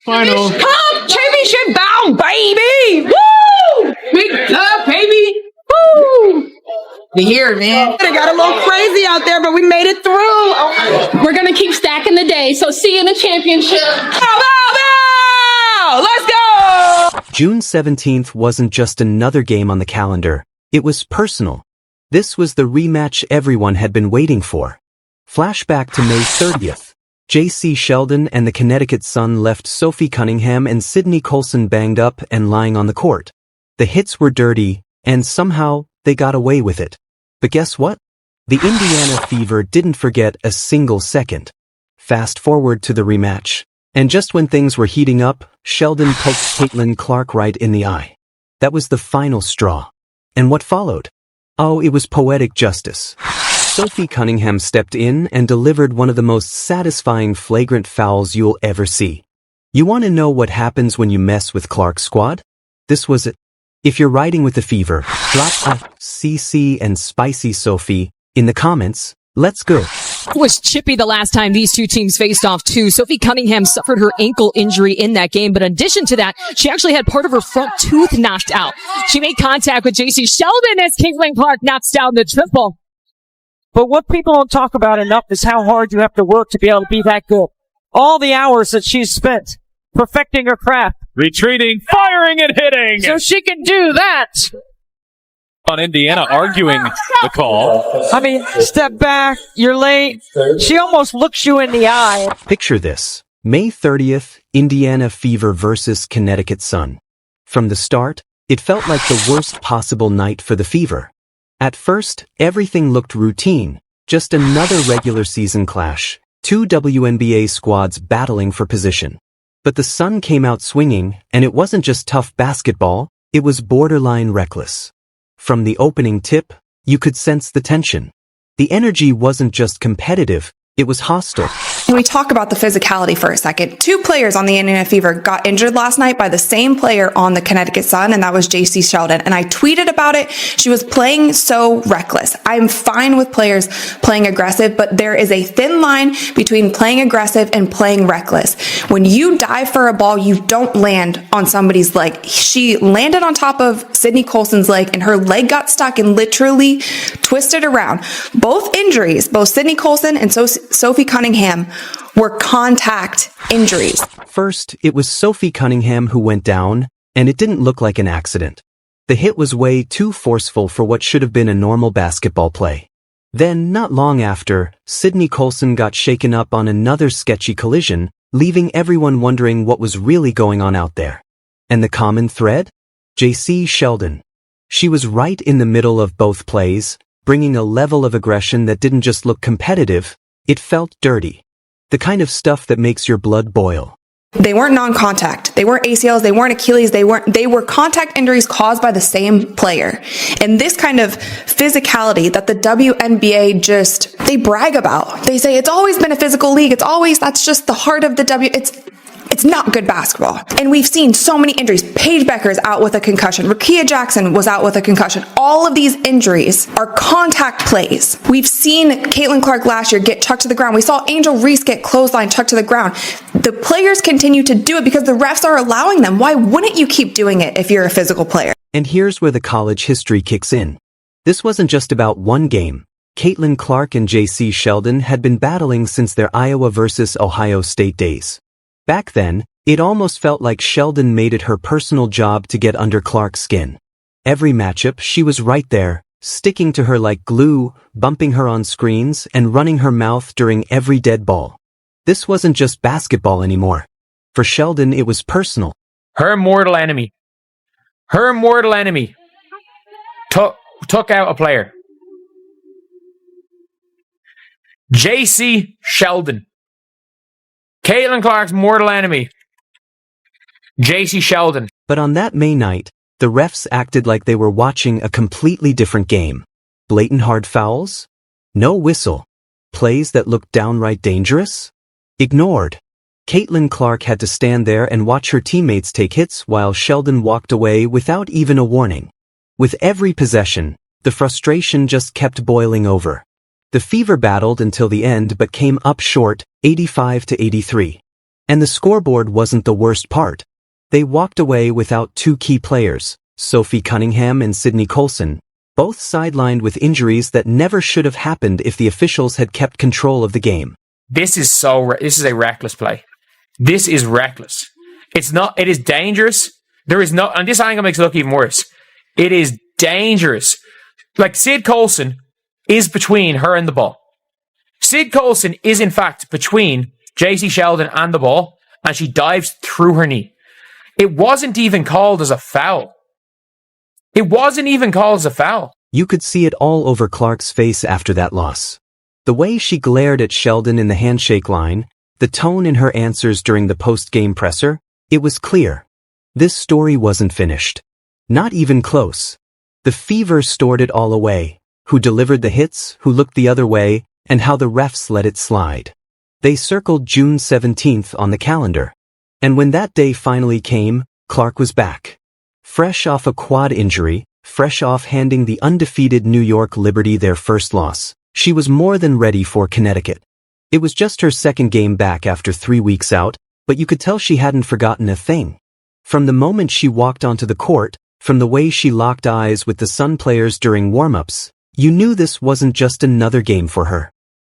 Final. Come championship bound, baby! Woo! Big up, baby! Woo! We here, man. It got a little crazy out there, but we made it through. We're going to keep stacking the day, so see you in the championship. Bow, bow, bow! Let's go! June 17th wasn't just another game on the calendar. It was personal. This was the rematch everyone had been waiting for. Flashback to May 30th. Jacy Sheldon and the Connecticut Sun left Sophie Cunningham and Sydney Colson banged up and lying on the court. The hits were dirty, and somehow they got away with it. But guess what? The Indiana Fever didn't forget a single second. Fast forward to the rematch. And just when things were heating up, Sheldon poked Caitlin Clark right in the eye. That was the final straw. And what followed? Oh, it was poetic justice. Sophie Cunningham stepped in and delivered one of the most satisfying flagrant fouls you'll ever see. You want to know what happens when you mess with Clark's squad? This was it. If you're riding with the Fever, drop a CC and Spicy Sophie in the comments. Let's go. It was chippy the last time these two teams faced off too. Sophie Cunningham suffered her ankle injury in that game, but in addition to that, she actually had part of her front tooth knocked out. She made contact with Jacy Sheldon as Caitlin Clark knocks down the triple. But what people don't talk about enough is how hard you have to work to be able to be that good. All the hours that she's spent perfecting her craft. Retreating, firing, and hitting. So she can do that. On Indiana arguing the call. I mean, step back, you're late. She almost looks you in the eye. Picture this. May 30th, Indiana Fever versus Connecticut Sun. From the start, it felt like the worst possible night for the Fever. At first, everything looked routine, just another regular season clash, two WNBA squads battling for position. But the Sun came out swinging, and it wasn't just tough basketball, it was borderline reckless. From the opening tip, you could sense the tension. The energy wasn't just competitive, it was hostile. When we talk about the physicality for a second, two players on the Indiana Fever got injured last night by the same player on the Connecticut Sun, and that was Jacy Sheldon. And I tweeted about it. She was playing so reckless. I'm fine with players playing aggressive, but there is a thin line between playing aggressive and playing reckless. When you dive for a ball, you don't land on somebody's leg. She landed on top of Sydney Colson's leg, and her leg got stuck and literally twisted around. Both injuries, both Sydney Colson and Sophie Cunningham, were contact injuries. First, it was Sophie Cunningham who went down, and it didn't look like an accident. The hit was way too forceful for what should have been a normal basketball play. Then, not long after, Sydney Colson got shaken up on another sketchy collision, leaving everyone wondering what was really going on out there. And the common thread? Jacy Sheldon. She was right in the middle of both plays, bringing a level of aggression that didn't just look competitive, it felt dirty. The kind of stuff that makes your blood boil. They weren't non-contact. They weren't ACLs. They weren't Achilles. They were contact injuries caused by the same player. And this kind of physicality that the WNBA they brag about. They say it's always been a physical league. That's just the heart of the it's not good basketball. And we've seen so many injuries. Paige Becker's out with a concussion. Rickea Jackson was out with a concussion. All of these injuries are contact plays. We've seen Caitlin Clark last year get chucked to the ground. We saw Angel Reese get clothesline chucked to the ground. The players continue to do it because the refs are allowing them. Why wouldn't you keep doing it if you're a physical player? And here's where the college history kicks in. This wasn't just about one game. Caitlin Clark and Jacy Sheldon had been battling since their Iowa versus Ohio State days. Back then, it almost felt like Sheldon made it her personal job to get under Clark's skin. Every matchup, she was right there, sticking to her like glue, bumping her on screens, and running her mouth during every dead ball. This wasn't just basketball anymore. For Sheldon, it was personal. Her mortal enemy took out a player. Jacy Sheldon. Caitlin Clark's mortal enemy, Jacy Sheldon. But on that May night, the refs acted like they were watching a completely different game. Blatant hard fouls? No whistle. Plays that looked downright dangerous? Ignored. Caitlin Clark had to stand there and watch her teammates take hits while Sheldon walked away without even a warning. With every possession, the frustration just kept boiling over. The Fever battled until the end but came up short, 85-83. And the scoreboard wasn't the worst part. They walked away without two key players, Sophie Cunningham and Sydney Colson, both sidelined with injuries that never should have happened if the officials had kept control of the game. This is a reckless play. This is reckless. It is dangerous. And this angle makes it look even worse. It is dangerous. Like, Sid Colson is between her and the ball. Sid Colson is, in fact, between Jacy Sheldon and the ball, and she dives through her knee. It wasn't even called as a foul. It wasn't even called as a foul. You could see it all over Clark's face after that loss. The way she glared at Sheldon in the handshake line, the tone in her answers during the post-game presser, it was clear. This story wasn't finished. Not even close. The fever stored it all away. Who delivered the hits, who looked the other way, and how the refs let it slide. They circled June 17th on the calendar. And when that day finally came, Clark was back. Fresh off a quad injury, fresh off handing the undefeated New York Liberty their first loss, she was more than ready for Connecticut. It was just her second game back after 3 weeks out, but you could tell she hadn't forgotten a thing. From the moment she walked onto the court, from the way she locked eyes with the Sun players during warm-ups, you knew this wasn't just another game for her.